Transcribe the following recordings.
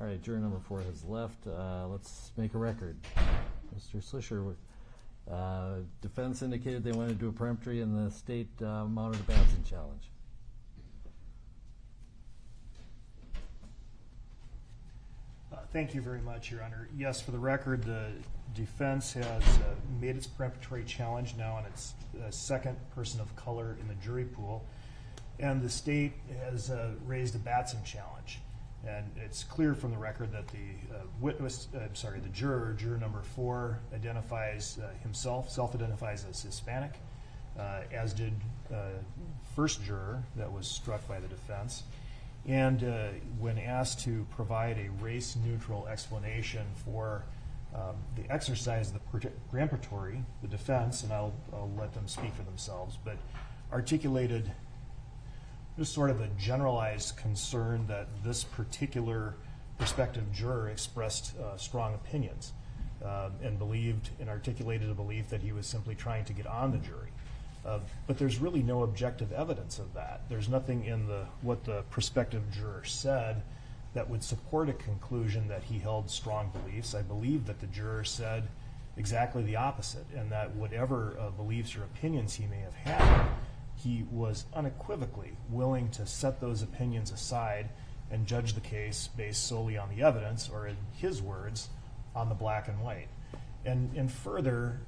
All right, juror number 4 has left. Let's make a record. Mr. Schleicher, defense indicated they wanted to do a peremptory and the state mounted a Batson challenge. Thank you very much, Your Honor. Yes, for the record, the defense has made its peremptory challenge now, and it's the second person of color in the jury pool. And the state has raised a Batson challenge. And it's clear from the record that the juror number 4, identifies self-identifies as Hispanic, as did first juror that was struck by the defense. And when asked to provide a race-neutral explanation for the exercise of the peremptory, the defense, and I'll let them speak for themselves, but articulated just sort of a generalized concern that this particular prospective juror expressed strong opinions and believed and articulated a belief that he was simply trying to get on the jury. But there's really no objective evidence of that. There's nothing in what the prospective juror said that would support a conclusion that he held strong beliefs. I believe that the juror said exactly the opposite, and that whatever beliefs or opinions he may have had, he was unequivocally willing to set those opinions aside and judge the case based solely on the evidence, or in his words, on the black and white. And further,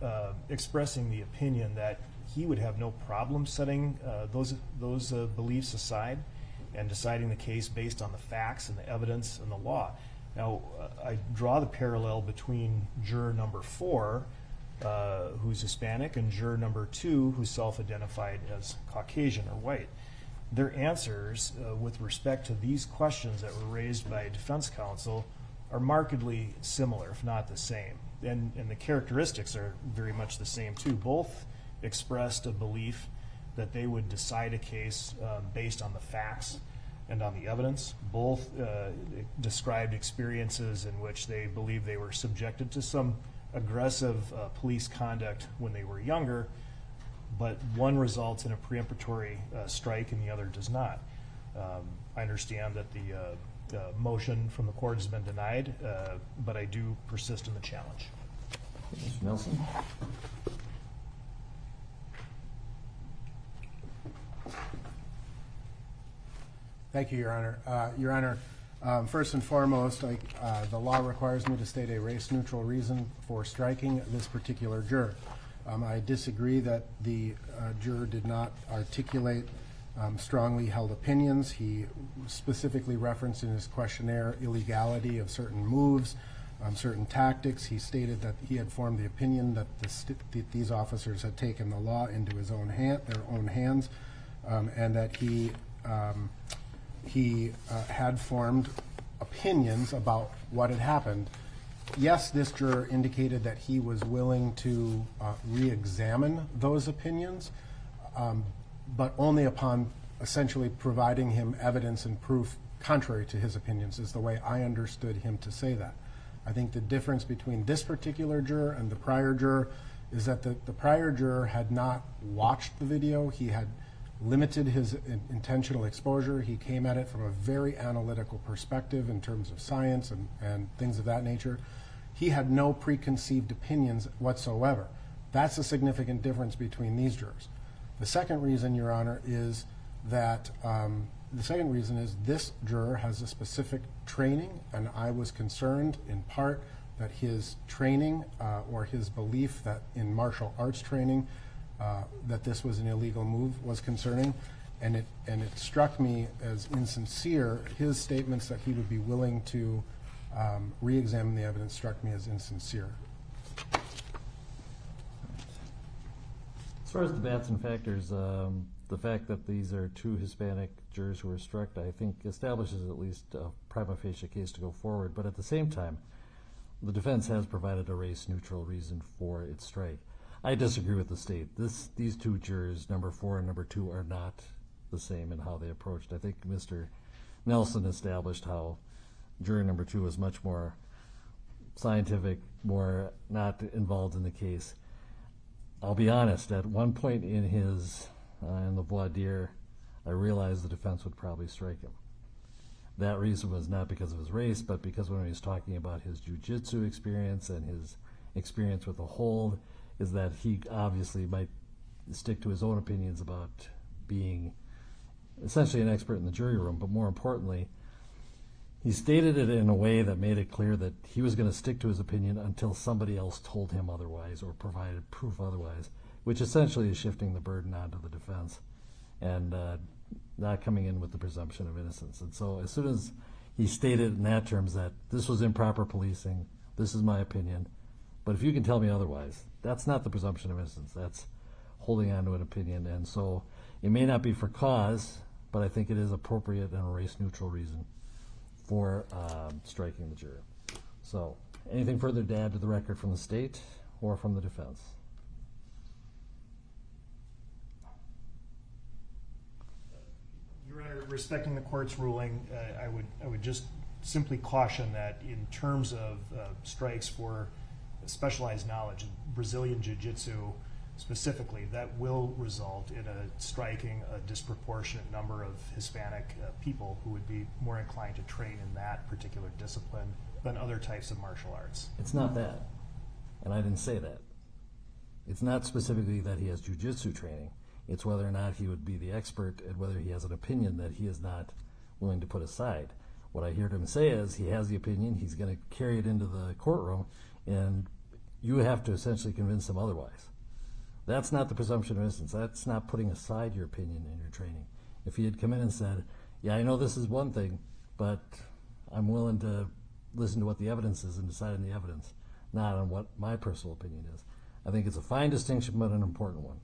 expressing the opinion that he would have no problem setting those beliefs aside and deciding the case based on the facts and the evidence and the law. Now, I draw the parallel between juror number 4, who's Hispanic, and juror number 2, who's self-identified as Caucasian or white. Their answers with respect to these questions that were raised by defense counsel are markedly similar, if not the same. And the characteristics are very much the same too. Both expressed a belief that they would decide a case based on the facts and on the evidence. Both described experiences in which they believed they were subjected to some aggressive police conduct when they were younger, but one results in a preemptory strike and the other does not. I understand that the motion from the court has been denied, but I do persist in the challenge. Mr. Nelson? Thank you, Your Honor. Your Honor, first and foremost, the law requires me to state a race-neutral reason for striking this particular juror. I disagree that the juror did not articulate strongly held opinions. He specifically referenced in his questionnaire illegality of certain moves, certain tactics. He stated that he had formed the opinion that these officers had taken the law into their own hands, and that he had formed opinions about what had happened. Yes, this juror indicated that he was willing to re-examine those opinions, but only upon essentially providing him evidence and proof contrary to his opinions, is the way I understood him to say that. I think the difference between this particular juror and the prior juror is that the prior juror had not watched the video. He had limited his intentional exposure. He came at it from a very analytical perspective in terms of science and things of that nature. He had no preconceived opinions whatsoever. That's a significant difference between these jurors. The second reason, Your Honor, is that this juror has a specific training, and I was concerned in part that his training or his belief that in martial arts training that this was an illegal move was concerning, and it struck me as insincere. His statements that he would be willing to re-examine the evidence struck me as insincere. As far as the Batson factors, the fact that these are 2 Hispanic jurors who were struck, I think, establishes at least a prima facie case to go forward. But at the same time, the defense has provided a race-neutral reason for its strike. I disagree with the state. These 2 jurors, number 4 and number 2, are not the same in how they approached. I think Mr. Nelson established how juror number 2 was much more scientific, more not involved in the case. I'll be honest, at one point in his in the voir dire, I realized the defense would probably strike him. that reason was not because of his race, but because when he was talking about his jiu-jitsu experience and his experience with a hold, is that he obviously might stick to his own opinions about being essentially an expert in the jury room, but more importantly, he stated it in a way that made it clear that he was going to stick to his opinion until somebody else told him otherwise or provided proof otherwise, which essentially is shifting the burden onto the defense and not coming in with the presumption of innocence. And so as soon as he stated in that terms that this was improper policing, this is my opinion, but if you can tell me otherwise, that's not the presumption of innocence. That's holding on to an opinion. And so it may not be for cause, but I think it is appropriate and a race-neutral reason for striking the juror. So anything further to add to the record from the state or from the defense? Your Honor, respecting the court's ruling, I would just simply caution that in terms of strikes for specialized knowledge, Brazilian Jiu-Jitsu specifically, that will result in a striking a disproportionate number of Hispanic people who would be more inclined to train in that particular discipline than other types of martial arts. It's not that, and I didn't say that. It's not specifically that he has jiu-jitsu training. It's whether or not he would be the expert and whether he has an opinion that he is not willing to put aside. What I heard him say is he has the opinion, he's going to carry it into the courtroom, and you have to essentially convince him otherwise. That's not the presumption of innocence. That's not putting aside your opinion in your training. If he had come in and said, yeah, I know this is one thing, but I'm willing to listen to what the evidence is and decide on the evidence, not on what my personal opinion is. I think it's a fine distinction, but an important one.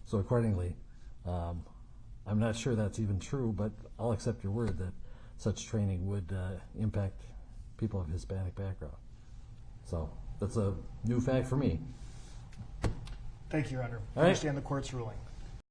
So accordingly, I'm not sure that's even true, but I'll accept your word that such training would impact people of Hispanic background. So that's a new fact for me. Thank you, Your Honor. All I right. understand the court's ruling.